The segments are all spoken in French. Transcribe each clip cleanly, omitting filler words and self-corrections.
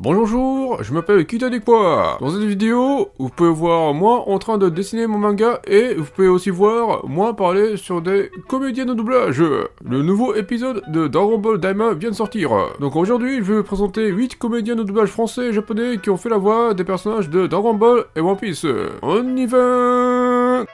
Bonjour, je m'appelle Kitadikwa. Dans cette vidéo, vous pouvez voir moi en train de dessiner mon manga et vous pouvez aussi voir moi parler sur des comédiens de doublage. Le nouveau épisode de Dragon Ball Daima vient de sortir. Donc aujourd'hui, je vais vous présenter 8 comédiens de doublage français et japonais qui ont fait la voix des personnages de Dragon Ball et One Piece. On y va!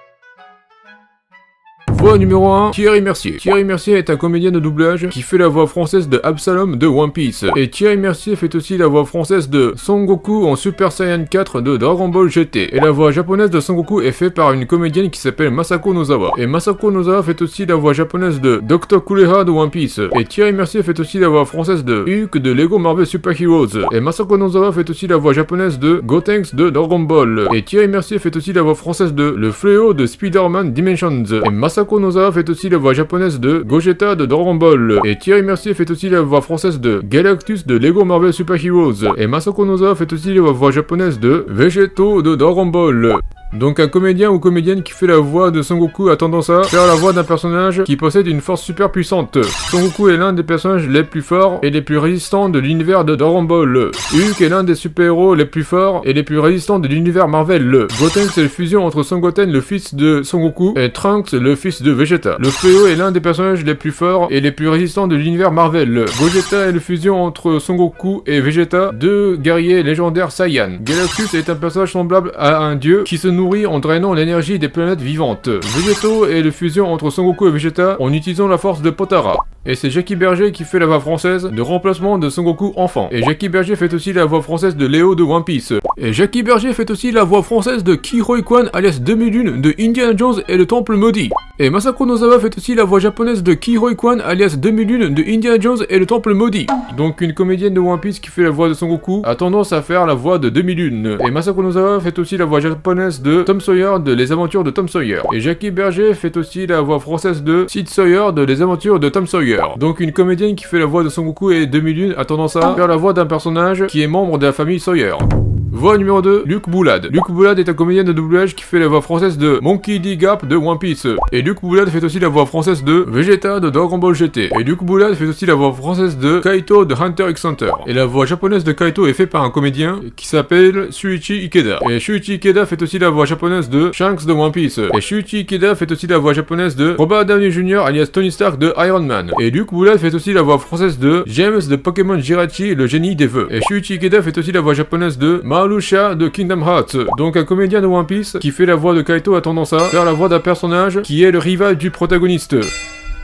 Voix numéro 1, Thierry Mercier. Thierry Mercier est un comédien de doublage qui fait la voix française de Absalom de One Piece. Et Thierry Mercier fait aussi la voix française de Son Goku en Super Saiyan 4 de Dragon Ball GT. Et la voix japonaise de Son Goku est faite par une comédienne qui s'appelle Masako Nozawa. Et Masako Nozawa fait aussi la voix japonaise de Dr. Kureha de One Piece. Et Thierry Mercier fait aussi la voix française de Hulk de Lego Marvel Super Heroes. Et Masako Nozawa fait aussi la voix japonaise de Gotenks de Dragon Ball. Et Thierry Mercier fait aussi la voix française de Le Fléau de Spider-Man Dimensions. Et Masako Nozawa fait aussi la voix japonaise de Gogeta de Dragon Ball. Et Thierry Mercier fait aussi la voix française de Galactus de Lego Marvel Super Heroes. Et Masako Nozawa fait aussi la voix japonaise de Vegeto de Dragon Ball. Donc un comédien ou comédienne qui fait la voix de Son Goku a tendance à faire la voix d'un personnage qui possède une force super puissante. Son Goku est l'un des personnages les plus forts et les plus résistants de l'univers de Dragon Ball. Hulk est l'un des super-héros les plus forts et les plus résistants de l'univers Marvel. Gotenks est la fusion entre Son Goten, le fils de Son Goku, et Trunks, le fils de Vegeta. Le Fléau est l'un des personnages les plus forts et les plus résistants de l'univers Marvel. Gogeta est la fusion entre Son Goku et Vegeta, deux guerriers légendaires Saiyan. Galactus est un personnage semblable à un dieu qui se nourrit en drainant l'énergie des planètes vivantes. Vegeto est la fusion entre Son Goku et Vegeta en utilisant la force de Potara. Et c'est Jackie Berger qui fait la voix française de remplacement de Son Goku enfant. Et Jackie Berger fait aussi la voix française de Léo de One Piece. Et Jackie Berger fait aussi la voix française de Kiroi Kwan alias 2001 de Indiana Jones et le Temple Maudit. Et Masako Nozawa fait aussi la voix japonaise de Kiroi Kwan alias 2001 de Indiana Jones et le Temple Maudit. Donc une comédienne de One Piece qui fait la voix de Son Goku a tendance à faire la voix de 2001. Et Masako Nozawa fait aussi la voix japonaise de Tom Sawyer de Les Aventures de Tom Sawyer. Et Jackie Berger fait aussi la voix française de Sid Sawyer de Les Aventures de Tom Sawyer. Donc une comédienne qui fait la voix de Son Goku et 2001 a tendance à faire la voix d'un personnage qui est membre de la famille Sawyer. Voix numéro 2, Luc Boulad. Luc Boulad est un comédien de doublage qui fait la voix française de Monkey D. Gap de One Piece. Et Luc Boulad fait aussi la voix française de Vegeta de Dragon Ball GT. Et Luc Boulad fait aussi la voix française de Kaito de Hunter x Hunter. Et la voix japonaise de Kaito est faite par un comédien qui s'appelle Shuichi Ikeda. Et Shuichi Ikeda fait aussi la voix japonaise de Shanks de One Piece. Et Shuichi Ikeda fait aussi la voix japonaise de Robert Downey Jr. alias Tony Stark de Iron Man. Et Luc Boulad fait aussi la voix française de James de Pokémon Jirachi, le génie des vœux. Et Shuichi Ikeda fait aussi la voix japonaise de Marluxia de Kingdom Hearts. Donc un comédien de One Piece qui fait la voix de Kaito a tendance à faire la voix d'un personnage qui est le rival du protagoniste.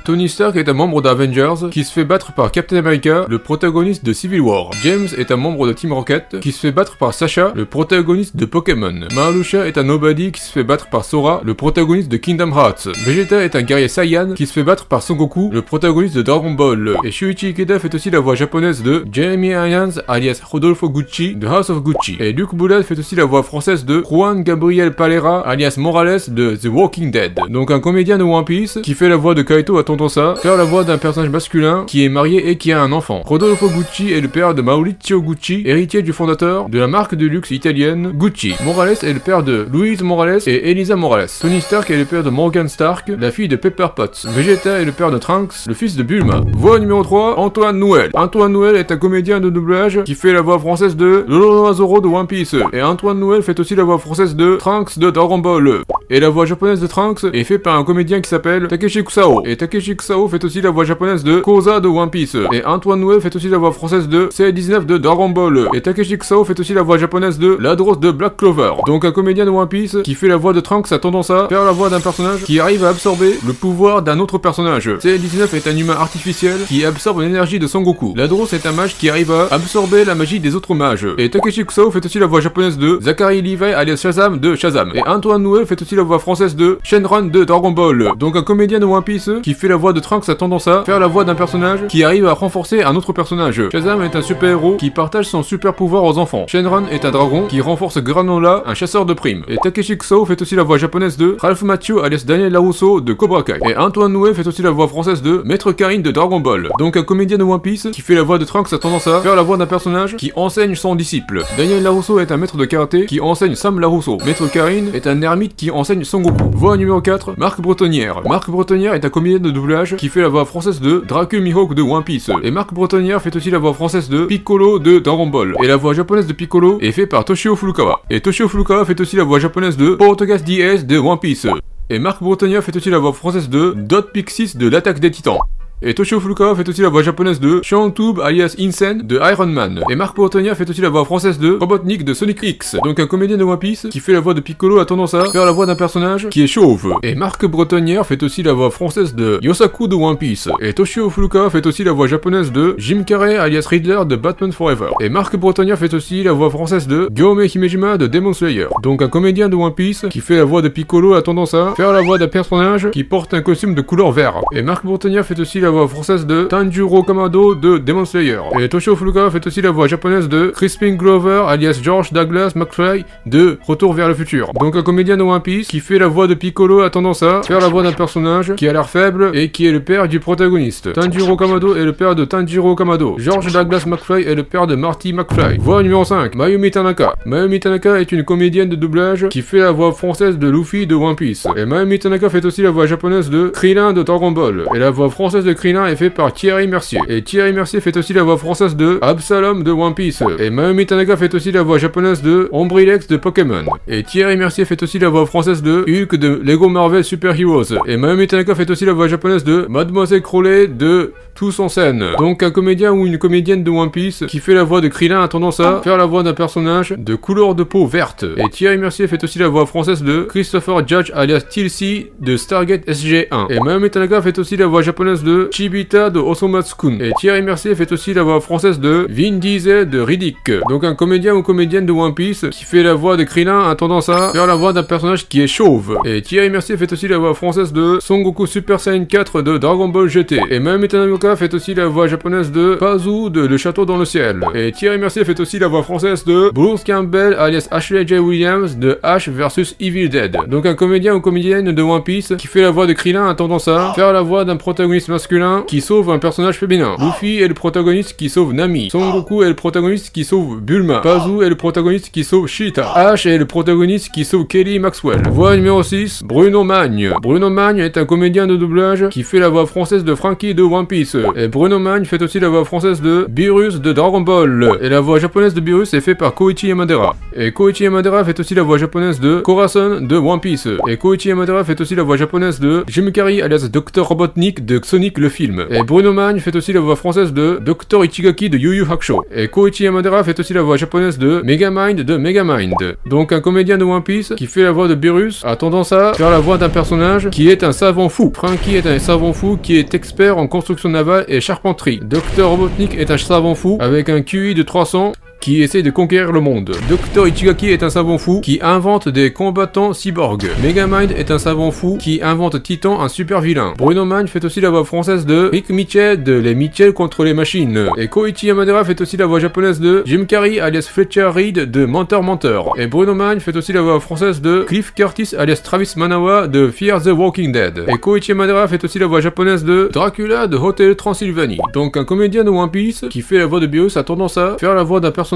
Tony Stark est un membre d'Avengers qui se fait battre par Captain America, le protagoniste de Civil War. James est un membre de Team Rocket qui se fait battre par Sasha, le protagoniste de Pokémon. Marluxia est un nobody qui se fait battre par Sora, le protagoniste de Kingdom Hearts. Vegeta est un guerrier Saiyan qui se fait battre par Son Goku, le protagoniste de Dragon Ball. Et Shuichi Ikeda fait aussi la voix japonaise de Jeremy Irons alias Rodolfo Gucci de House of Gucci. Et Luc Boulad fait aussi la voix française de Juan Gabriel Palera alias Morales de The Walking Dead. Donc un comédien de One Piece qui fait la voix de Kaito a tendance à faire la voix d'un personnage masculin qui est marié et qui a un enfant. Rodolfo Gucci est le père de Maurizio Gucci, héritier du fondateur de la marque de luxe italienne Gucci. Morales est le père de Louise Morales et Elisa Morales. Tony Stark est le père de Morgan Stark, la fille de Pepper Potts. Vegeta est le père de Trunks, le fils de Bulma. Voix numéro 3, Antoine Nouel. Antoine Nouel est un comédien de doublage qui fait la voix française de Lolo Zoro de One Piece. Et Antoine Nouel fait aussi la voix française de Trunks de Dragon Ball. Et la voix japonaise de Trunks est faite par un comédien qui s'appelle Takeshi Kusao. Et Takeshi Kusao fait aussi la voix japonaise de Koza de One Piece. Et Antoine Nouel fait aussi la voix française de C19 de Dragon Ball. Et Takeshi Kusao fait aussi la voix japonaise de Ladros de Black Clover. Donc un comédien de One Piece qui fait la voix de Trunks a tendance à faire la voix d'un personnage qui arrive à absorber le pouvoir d'un autre personnage. C19 est un humain artificiel qui absorbe l'énergie de Son Goku. Ladros est un mage qui arrive à absorber la magie des autres mages. Et Takeshi Kusao fait aussi la voix japonaise de Zachary Levi alias Shazam de Shazam. Et Antoine Nouel fait aussi la voix française de Shenron de Dragon Ball. Donc un comédien de One Piece qui fait la voix de Trunks a tendance à faire la voix d'un personnage qui arrive à renforcer un autre personnage. Shazam est un super-héros qui partage son super pouvoir aux enfants. Shenron est un dragon qui renforce Granola, un chasseur de primes. Et Takeshi Kusao fait aussi la voix japonaise de Ralph Macchio alias Daniel LaRusso de Cobra Kai. Et Antoine Nouel fait aussi la voix française de Maître Karine de Dragon Ball. Donc un comédien de One Piece qui fait la voix de Trunks a tendance à faire la voix d'un personnage qui enseigne son disciple. Daniel LaRusso est un maître de karaté qui enseigne Sam LaRusso. Maître Karine est un ermite qui enseigne Son Goku. Voix numéro 4, Marc Bretonnière. Marc Bretonnière est un comédien de doublage qui fait la voix française de Dracul Mihawk de One Piece. Et Marc Bretonnière fait aussi la voix française de Piccolo de Dragon Ball. Et la voix japonaise de Piccolo est faite par Toshio Furukawa. Et Toshio Furukawa fait aussi la voix japonaise de Portgas DS de One Piece. Et Marc Bretonnière fait aussi la voix française de Dot Pixis de l'Attaque des Titans. Et Toshio Furukawa fait aussi la voix japonaise de Shantube alias Insane de Iron Man. Et Marc Bretonnière fait aussi la voix française de Robotnik de Sonic X. Donc un comédien de One Piece qui fait la voix de Piccolo a tendance à faire la voix d'un personnage qui est chauve. Et Marc Bretonnière fait aussi la voix française de Yosaku de One Piece. Et Toshio Furukawa fait aussi la voix japonaise de Jim Carrey alias Riddler de Batman Forever. Et Marc Bretonnière fait aussi la voix française de Gyome Himejima de Demon Slayer. Donc un comédien de One Piece qui fait la voix de Piccolo a tendance à faire la voix d'un personnage qui porte un costume de couleur vert. Et Marc Bretonnière fait aussi la voix française de Tanjiro Kamado de Demon Slayer. Et Toshio Furukawa fait aussi la voix japonaise de Crispin Glover alias George Douglas McFly de Retour vers le futur. Donc un comédien de One Piece qui fait la voix de Piccolo a tendance à faire la voix d'un personnage qui a l'air faible et qui est le père du protagoniste. Tanjiro Kamado est le père de Tanjiro Kamado. George Douglas McFly est le père de Marty McFly. Voix numéro 5, Mayumi Tanaka. Mayumi Tanaka est une comédienne de doublage qui fait la voix française de Luffy de One Piece. Et Mayumi Tanaka fait aussi la voix japonaise de Krillin de Dragon Ball. Et la voix française de Krillin est faite par Thierry Mercier. Et Thierry Mercier fait aussi la voix française de Absalom de One Piece. Et Mayumi Tanaka fait aussi la voix japonaise de Ombrilex de Pokémon. Et Thierry Mercier fait aussi la voix française de Hulk de Lego Marvel Super Heroes. Et Mayumi Tanaka fait aussi la voix japonaise de Mademoiselle Crowley de Tous en scène. Donc un comédien ou une comédienne de One Piece qui fait la voix de Krillin a tendance à faire la voix d'un personnage de couleur de peau verte. Et Thierry Mercier fait aussi la voix française de Christopher Judge alias TLC de Stargate SG-1. Et Mayumi Tanaka fait aussi la voix japonaise de Chibita de Osomatsu-kun. Et Thierry Mercier fait aussi la voix française de Vin Diesel de Riddick. Donc un comédien ou comédienne de One Piece qui fait la voix de Krillin a tendance à faire la voix d'un personnage qui est chauve. Et Thierry Mercier fait aussi la voix française de Son Goku Super Saiyan 4 de Dragon Ball GT. Et Mayumi Tanaka fait aussi la voix japonaise de Pazu de Le Château dans le ciel. Et Thierry Mercier fait aussi la voix française de Bruce Campbell alias Ashley J. Williams de Ash vs Evil Dead. Donc un comédien ou comédienne de One Piece qui fait la voix de Krillin a tendance à faire la voix d'un protagoniste masculin qui sauve un personnage féminin. Luffy est le protagoniste qui sauve Nami. Son Goku est le protagoniste qui sauve Bulma. Pazu est le protagoniste qui sauve Cheetah. Ash est le protagoniste qui sauve Kelly Maxwell. Voix numéro 6, Bruno Magne. Bruno Magne est un comédien de doublage qui fait la voix française de Franky de One Piece. Et Bruno Magne fait aussi la voix française de Beerus de Dragon Ball. Et la voix japonaise de Beerus est faite par Koichi Yamadera. Et Koichi Yamadera fait aussi la voix japonaise de Corazon de One Piece. Et Koichi Yamadera fait aussi la voix japonaise de Jim Carrey alias Dr. Robotnik de Sonic le film. Et Bruno Magne fait aussi la voix française de Dr. Ichigaki de Yu Yu Hakusho. Et Koichi Yamadera fait aussi la voix japonaise de Megamind de Megamind. Donc un comédien de One Piece qui fait la voix de Beerus a tendance à faire la voix d'un personnage qui est un savant fou. Franky est un savant fou qui est expert en construction navale et charpenterie. Dr. Robotnik est un savant fou avec un QI de 300 qui essaie de conquérir le monde. Dr. Ichigaki est un savant fou qui invente des combattants cyborgs. Megamind est un savant fou qui invente Titan, un super vilain. Bruno Magne fait aussi la voix française de Rick Mitchell de Les Mitchell contre les machines. Et Koichi Yamadera fait aussi la voix japonaise de Jim Carrey alias Fletcher Reed de Mentor Mentor. Et Bruno Magne fait aussi la voix française de Cliff Curtis alias Travis Manawa de Fear the Walking Dead. Et Koichi Yamadera fait aussi la voix japonaise de Dracula de Hotel Transylvanie. Donc un comédien de One Piece qui fait la voix de Beerus a tendance à faire la voix d'un personnage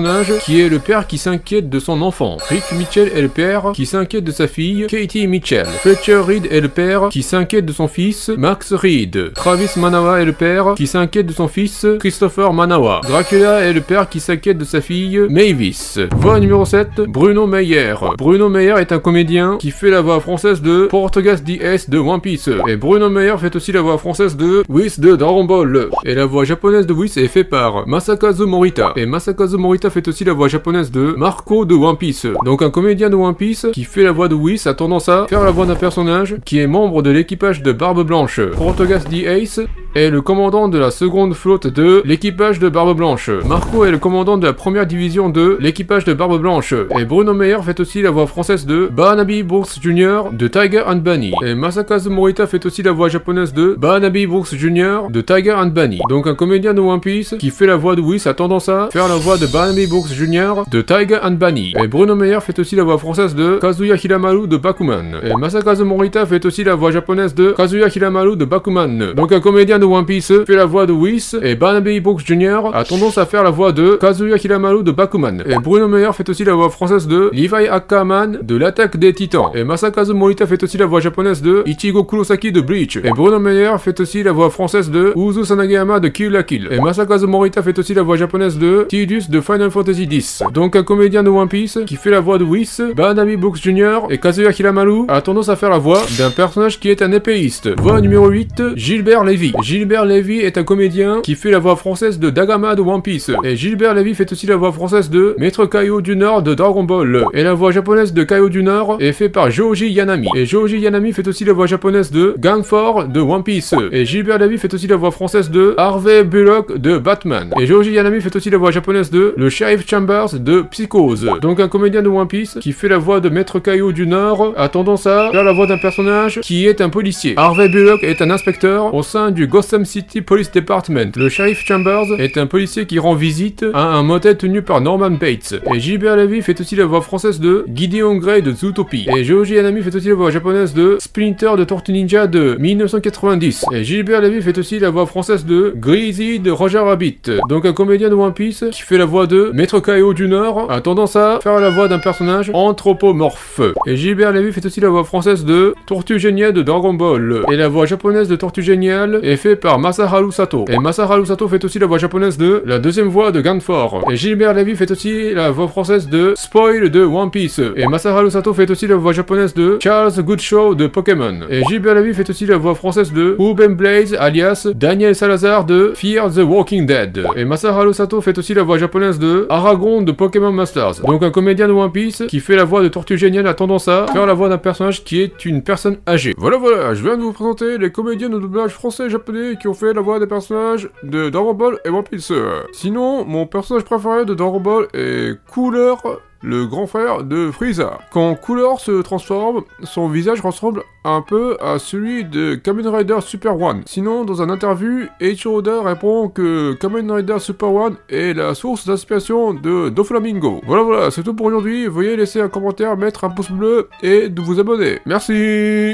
qui est le père qui s'inquiète de son enfant. Rick Mitchell est le père qui s'inquiète de sa fille, Katie Mitchell. Fletcher Reed est le père qui s'inquiète de son fils, Max Reed. Travis Manawa est le père qui s'inquiète de son fils, Christopher Manawa. Dracula est le père qui s'inquiète de sa fille, Mavis. Voix numéro 7, Bruno Meyer. Bruno Meyer est un comédien qui fait la voix française de Portgas DS de One Piece. Et Bruno Meyer fait aussi la voix française de Whis de Dragon Ball. Et la voix japonaise de Whis est faite par Masakazu Morita. Et Masakazu Morita fait aussi la voix japonaise de Marco de One Piece. Donc un comédien de One Piece qui fait la voix de Whis a tendance à faire la voix d'un personnage qui est membre de l'équipage de Barbe Blanche. Portgas D. Ace est le commandant de la seconde flotte de l'équipage de Barbe Blanche. Marco est le commandant de la première division de l'équipage de Barbe Blanche. Et Bruno Meyer fait aussi la voix française de Barnaby Brooks Jr. de Tiger and Bunny. Et Masakazu Morita fait aussi la voix japonaise de Barnaby Brooks Jr. de Tiger and Bunny. Donc un comédien de One Piece qui fait la voix de Whis a tendance à faire la voix de Barnaby Brooks Jr. de Tiger and Bunny. Et Bruno Meyer fait aussi la voix française de Kazuya Hiramaru de Bakuman. Et Masakazu Morita fait aussi la voix japonaise de Kazuya Hiramaru de Bakuman. Donc un comédien de de One Piece fait la voix de Whis, et Barnaby Brooks Jr. a tendance à faire la voix de Kazuya Hiramaru de Bakuman. Et Bruno Meyer fait aussi la voix française de Levi Ackerman de l'Attaque des Titans. Et Masakazu Morita fait aussi la voix japonaise de Ichigo Kurosaki de Bleach. Et Bruno Meyer fait aussi la voix française de Uzu Sanagayama de Kill la Kill. Et Masakazu Morita fait aussi la voix japonaise de Tidus de Final Fantasy X. Donc un comédien de One Piece qui fait la voix de Whis, Barnaby Brooks Jr. et Kazuya Hiramaru a tendance à faire la voix d'un personnage qui est un épéiste. Voix numéro 8, Gilbert Lévy. Gilbert Lévy est un comédien qui fait la voix française de Dagama de One Piece. Et Gilbert Lévy fait aussi la voix française de Maître Kaio du Nord de Dragon Ball. Et la voix japonaise de Kaio du Nord est faite par Joji Yanami. Et Joji Yanami fait aussi la voix japonaise de Gangfor de One Piece. Et Gilbert Lévy fait aussi la voix française de Harvey Bullock de Batman. Et Joji Yanami fait aussi la voix japonaise de le Sheriff Chambers de Psychose. Donc un comédien de One Piece qui fait la voix de Maître Kaio du Nord a tendance à faire la voix d'un personnage qui est un policier. Harvey Bullock est un inspecteur au sein du Gotham City Police Department. Le Sheriff Chambers est un policier qui rend visite à un motel tenu par Norman Bates. Et Gilbert Lévy fait aussi la voix française de Gideon Grey de Zootopie. Et Joji Yanami fait aussi la voix japonaise de Splinter de Tortue Ninja de 1990. Et Gilbert Lévy fait aussi la voix française de Greasy de Roger Rabbit. Donc un comédien de One Piece qui fait la voix de Maître Kaio du Nord a tendance à faire la voix d'un personnage anthropomorphe. Et Gilbert Lévy fait aussi la voix française de Tortue Géniale de Dragon Ball. Et la voix japonaise de Tortue Géniale est faite par Masaharu Sato. Et Masaharu Sato fait aussi la voix japonaise de la deuxième voix de Gangfor. Et Gilbert Lévy fait aussi la voix française de Spoil de One Piece. Et Masaharu Sato fait aussi la voix japonaise de Charles Goodshaw de Pokémon. Et Gilbert Lévy fait aussi la voix française de Ruben Blaze alias Daniel Salazar de Fear the Walking Dead. Et Masaharu Sato fait aussi la voix japonaise de Aragon de Pokémon Masters. Donc un comédien de One Piece qui fait la voix de Tortue Géniale a tendance à faire la voix d'un personnage qui est une personne âgée. Voilà, je viens de vous présenter les comédiens de doublage français et japonais qui ont fait la voix des personnages de Dragon Ball et One Piece. Sinon, mon personnage préféré de Dragon Ball est Cooler, le grand frère de Frieza. Quand Cooler se transforme, son visage ressemble un peu à celui de Kamen Rider Super One. Sinon, dans un interview, Eiichiro Oda répond que Kamen Rider Super One est la source d'inspiration de Doflamingo. Voilà, c'est tout pour aujourd'hui. Veuillez laisser un commentaire, mettre un pouce bleu et de vous abonner. Merci.